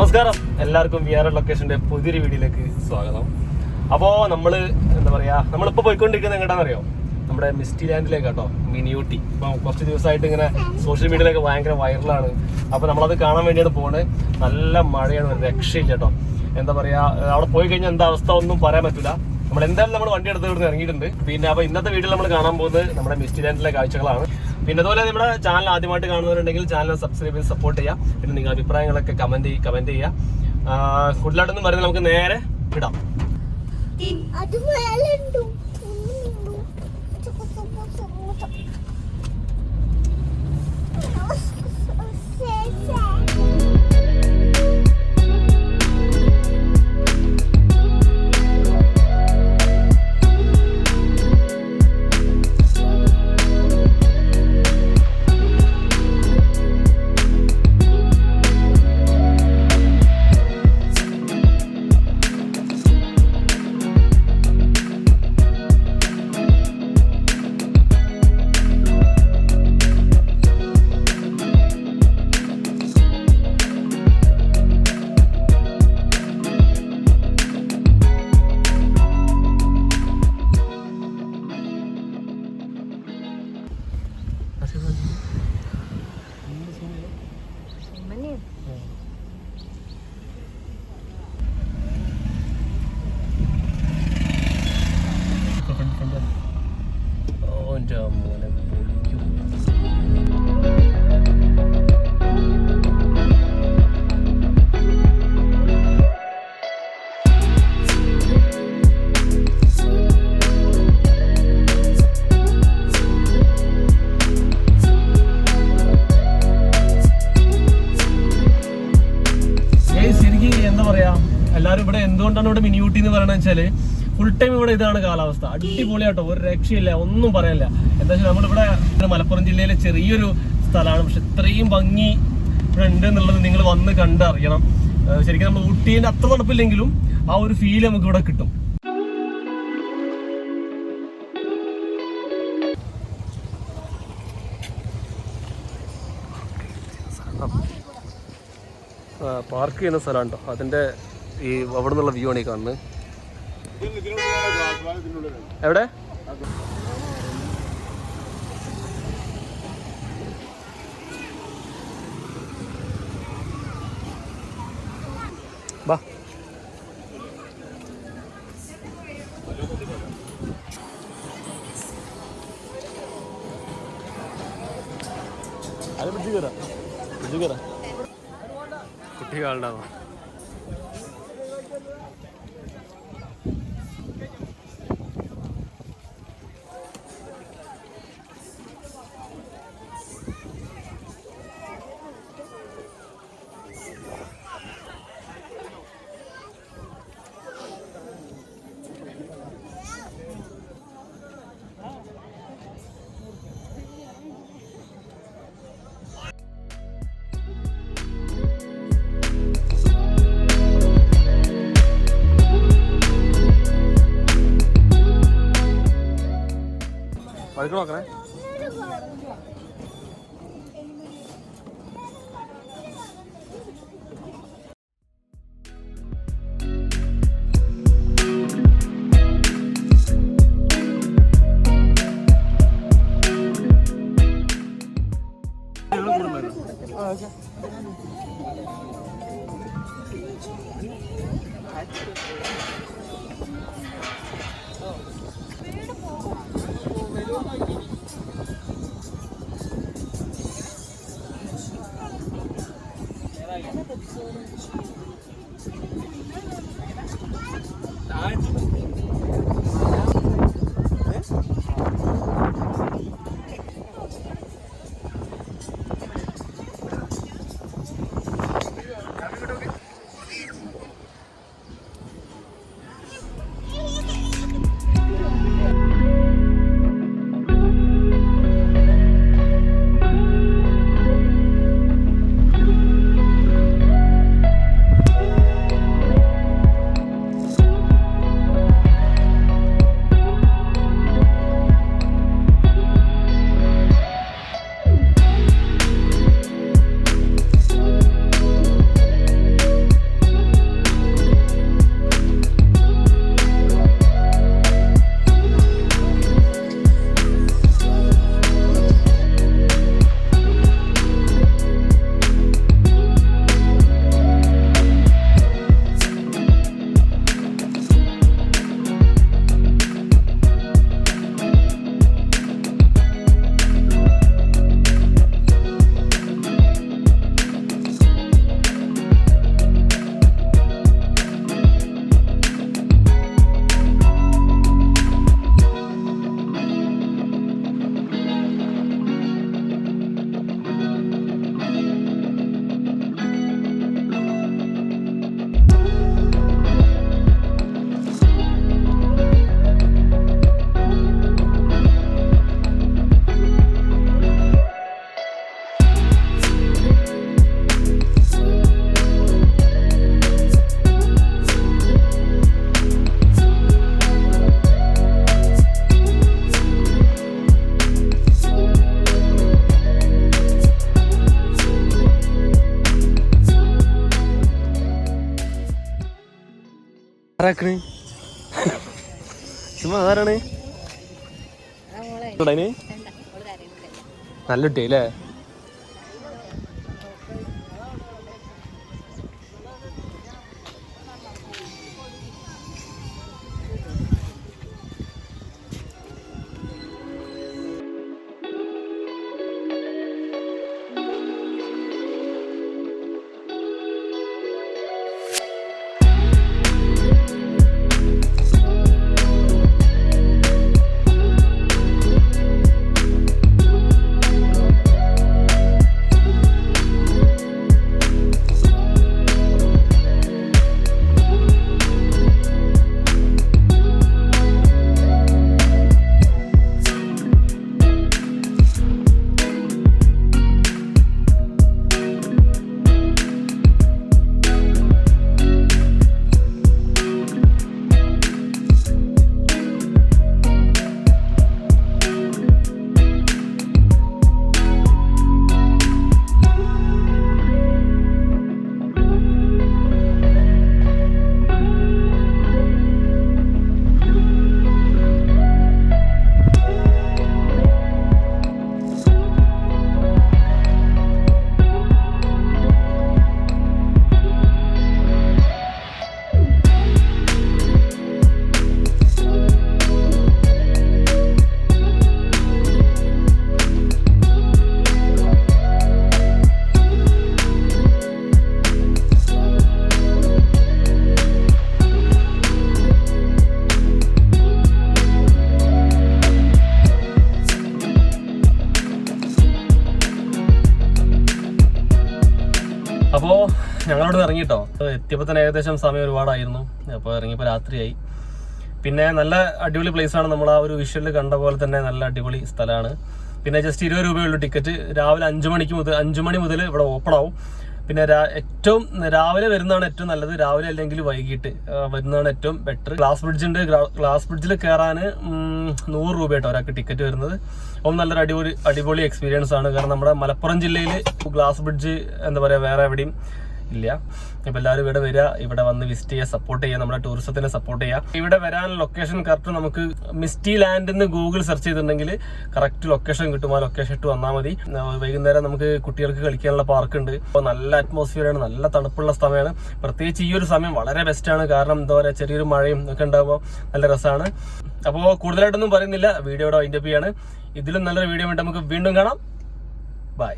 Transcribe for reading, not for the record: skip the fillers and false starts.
നമസ്കാരം, എല്ലാവർക്കും V R ലൊക്കേഷന്റെ പുതിയൊരു വീഡിയോയിലേക്ക് സ്വാഗതം. അപ്പോൾ നമ്മളിപ്പോൾ പോയിക്കൊണ്ടിരിക്കുന്നത് എങ്ങോട്ടാണെന്നറിയോ? നമ്മുടെ മിസ്റ്റി ലാൻഡിലേക്ക് കേട്ടോ, മിനി ഊട്ടി. ഇപ്പം കുറച്ച് ദിവസമായിട്ട് ഇങ്ങനെ സോഷ്യൽ മീഡിയയിലൊക്കെ ഭയങ്കര വൈറലാണ്. അപ്പോൾ നമ്മളത് കാണാൻ വേണ്ടിയാണ് പോകുന്നത്. നല്ല മഴയാണ്, ഒരു രക്ഷയില്ല കേട്ടോ. അവിടെ പോയി കഴിഞ്ഞാൽ എന്താ അവസ്ഥ ഒന്നും പറയാൻ പറ്റില്ല. നമ്മൾ വണ്ടി എടുത്ത് ഇവിടുന്ന് ഇറങ്ങിയിട്ടുണ്ട്. പിന്നെ അപ്പോൾ ഇന്നത്തെ വീഡിയോയിൽ നമ്മൾ കാണാൻ പോകുന്നത് നമ്മുടെ മിസ്റ്റി ലാൻഡിലെ കാഴ്ചകളാണ്. പിന്നെ അതുപോലെ നമ്മുടെ ചാനൽ ആദ്യമായിട്ട് കാണുന്നവരുണ്ടെങ്കിൽ ചാനൽ സബ്സ്ക്രൈബ് ചെയ്ത് സപ്പോർട്ട് ചെയ്യാം. പിന്നെ നിങ്ങളുടെ അഭിപ്രായങ്ങളൊക്കെ കമന്റ് ചെയ്യുക. കൂടുതലായിട്ടൊന്നും പറയുന്നത് നമുക്ക് നേരെ ഇടാം. എല്ലാവരും ഇവിടെ എന്തുകൊണ്ടാണ് ഇവിടെ മിനി ഊട്ടി എന്ന് പറയുന്നത് വെച്ചാല് ഫുൾ ടൈം ഇവിടെ ഇതാണ് കാലാവസ്ഥ. അടിപൊളിയാട്ടോ, ഒരു രക്ഷയില്ല, ഒന്നും പറയാനില്ല. എന്താ വെച്ചാൽ നമ്മളിവിടെ മലപ്പുറം ജില്ലയിലെ ചെറിയൊരു സ്ഥലമാണ്, പക്ഷെ ഇത്രയും ഭംഗി ഇവിടെ ഉണ്ട് എന്നുള്ളത് നിങ്ങൾ വന്ന് കണ്ടറിയണം. ശരിക്കും നമ്മൾ ഊട്ടീൻ്റെ അത്ര തണുപ്പില്ലെങ്കിലും ആ ഒരു ഫീൽ നമുക്ക് ഇവിടെ കിട്ടും. പാർക്ക് ചെയ്യുന്ന സ്ഥലമാണ് കേട്ടോ. അതിൻ്റെ ഈ അവിടെ നിന്നുള്ള വ്യൂ ആണ് ഈ കാണുന്നത്. എവിടെ ബാ അത് പിടിച്ചു കയറാം കുട്ടികളുണ്ടാവും. വഴിക്ക് നോക്കണേ. ആരാക്കണ് ചുമ്മാ ആരാണ് നല്ല കുട്ടി അല്ലേ? അപ്പോൾ ഞങ്ങളോട് ഇറങ്ങിട്ടോ. എത്തിയപ്പോൾ തന്നെ ഏകദേശം സമയം ഒരുപാടായിരുന്നു. അപ്പോൾ ഇറങ്ങിയപ്പോൾ രാത്രിയായി. പിന്നെ നല്ല അടിപൊളി പ്ലേസ് ആണ്. നമ്മൾ ആ ഒരു വിഷ്വലിൽ കണ്ട പോലെ തന്നെ നല്ല അടിപൊളി സ്ഥലമാണ്. പിന്നെ ജസ്റ്റ് 20 രൂപയുള്ളൂ ടിക്കറ്റ്. രാവിലെ 5 മണി മുതൽ ഇവിടെ ഓപ്പൺ ആവും. പിന്നെ ഏറ്റവും രാവിലെ വരുന്നതാണ് ഏറ്റവും നല്ലത്. രാവിലെ അല്ലെങ്കിൽ വൈകിട്ട് വരുന്നതാണ് ഏറ്റവും ബെറ്റർ. ഗ്ലാസ് ബ്രിഡ്ജ് ഉണ്ട്. ഗ്ലാസ് ബ്രിഡ്ജിൽ കയറാൻ 100 രൂപ കേട്ടോ ഒരാൾക്ക് ടിക്കറ്റ് വരുന്നത്. അപ്പം നല്ലൊരു അടിപൊളി എക്സ്പീരിയൻസ് ആണ്. കാരണം നമ്മുടെ മലപ്പുറം ജില്ലയിൽ ഗ്ലാസ് ബ്രിഡ്ജ് എന്താ പറയുക വേറെ എവിടെയും ഇല്ല. ഇപ്പം എല്ലാവരും ഇവിടെ വരിക, ഇവിടെ വന്ന് വിസിറ്റ് ചെയ്യുക, സപ്പോർട്ട് ചെയ്യുക, നമ്മുടെ ടൂറിസത്തിനെ സപ്പോർട്ട് ചെയ്യുക. ഇവിടെ വരാൻ ലൊക്കേഷൻ കറക്റ്റ് നമുക്ക് മിസ്റ്റി ലാൻഡ് എന്ന് ഗൂഗിൾ സെർച്ച് ചെയ്തിട്ടുണ്ടെങ്കിൽ കറക്റ്റ് ലൊക്കേഷൻ കിട്ടും. ആ ലൊക്കേഷൻ ഇട്ട് വന്നാൽ മതി. വൈകുന്നേരം നമുക്ക് കുട്ടികൾക്ക് കളിക്കാനുള്ള പാർക്കുണ്ട്. അപ്പോൾ നല്ല അറ്റ്മോസ്ഫിയറാണ്, നല്ല തണുപ്പുള്ള സമയമാണ്. പ്രത്യേകിച്ച് ഈ ഒരു സമയം വളരെ ബെസ്റ്റാണ്. കാരണം എന്താ പറയുക ചെറിയൊരു മഴയും ഒക്കെ ഉണ്ടാകുമ്പോൾ നല്ല രസമാണ്. അപ്പോൾ കൂടുതലായിട്ടൊന്നും പറയുന്നില്ല, വീഡിയോയുടെ വൈൻഡപ്പ് ചെയ്യാണ്. ഇതിലും നല്ലൊരു വീഡിയോ വേണ്ടി നമുക്ക് വീണ്ടും കാണാം. ബൈ.